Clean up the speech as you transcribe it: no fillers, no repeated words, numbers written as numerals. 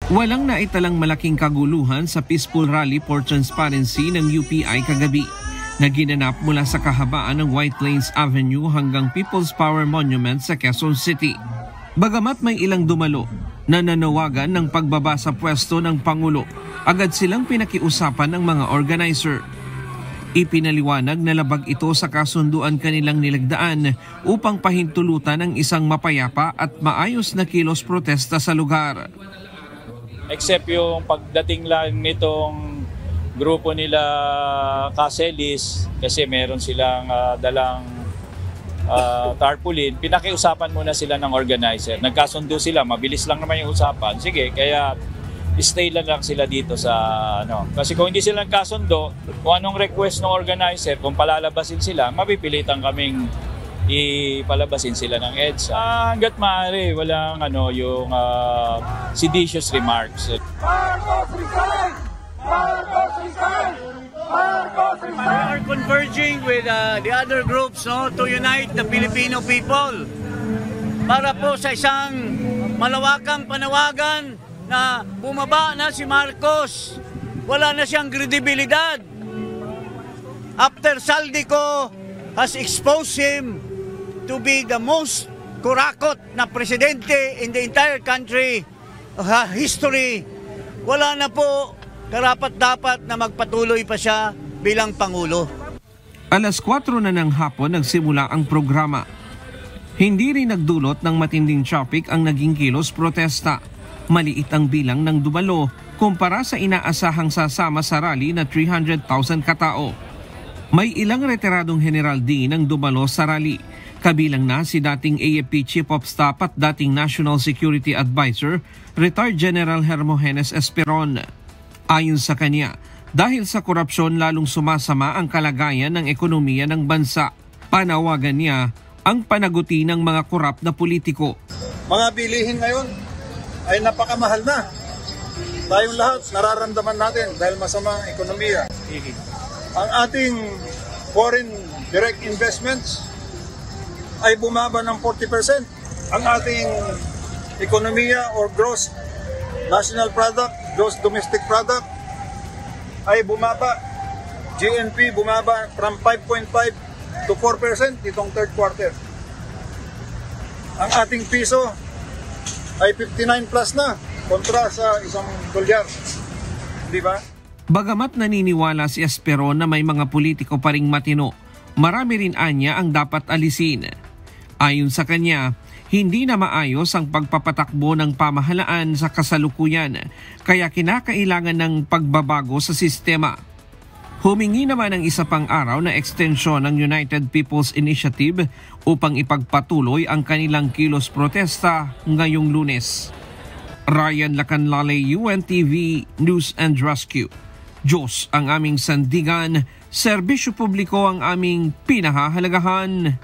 Walang naitalang malaking kaguluhan sa peaceful rally for transparency ng UPI kagabi na ginanap mula sa kahabaan ng White Plains Avenue hanggang People's Power Monument sa Quezon City. Bagamat may ilang dumalo na nanawagan ng pagbaba sa pwesto ng Pangulo, agad silang pinakiusapan ng mga organizer. Ipinaliwanag na labag ito sa kasunduan kanilang nilagdaan upang pahintulutan ng isang mapayapa at maayos na kilos protesta sa lugar. Except yung pagdating lang nitong grupo nila Caselis, kasi meron silang dalang tarpaulin, pinakiusapan muna sila ng organizer. Nagkasundo sila, mabilis lang naman yung usapan. Sige, kaya stay lang sila dito sa Kasi kung hindi sila nagkasundo, kung anong request ng organizer, kung palalabasin sila, mapipilitan kaming ipalabasin sila ng EDSA. Hanggat maaari, walang yung seditious remarks. Marcos resign! Marcos resign! Marcos resign! We are converging with the other groups to unite the Filipino people para po sa isang malawakang panawagan na bumaba na si Marcos. Wala na siyang kredibilidad. After Saldico has exposed him to be the most kurakot na presidente in the entire country history, wala na po karapat-dapat na magpatuloy pa siya bilang Pangulo. Alas 4 na ng hapon nagsimula ang programa. Hindi rin nagdulot ng matinding traffic ang naging kilos protesta. Maliit ang bilang ng dumalo kumpara sa inaasahang sasama sa rally na 300,000 katao. May ilang retiradong general din ang dumalo sa rally. Kabilang na si dating AFP Chief of Staff at dating National Security Advisor, retired General Hermogenes Esperon. Ayon sa kanya, dahil sa korupsyon lalong sumasama ang kalagayan ng ekonomiya ng bansa. Panawagan niya ang panaguti ng mga korap na politiko. Mga bilihin ngayon ay napakamahal na. Tayong lahat nararamdaman natin dahil masama ang ekonomiya. Ang ating foreign direct investments ay bumaba ng 40%. Ang ating ekonomiya or gross national product, gross domestic product ay bumaba. GNP bumaba from 5.5 to 4% itong third quarter. Ang ating piso ay 59 plus na kontra sa $1. Di ba? Bagamat naniniwala si Esperon na may mga politiko pa ring matino, marami rin anya ang dapat alisin. Ayon sa kanya, hindi na maayos ang pagpapatakbo ng pamahalaan sa kasalukuyan, kaya kinakailangan ng pagbabago sa sistema. Humingi naman ng isa pang araw na ekstensyon ng United People's Initiative upang ipagpatuloy ang kanilang kilos protesta ngayong Lunes. Ryan Lacanlale, UNTV News and Rescue. Diyos ang aming sandigan, serbisyo publiko ang aming pinahahalagahan.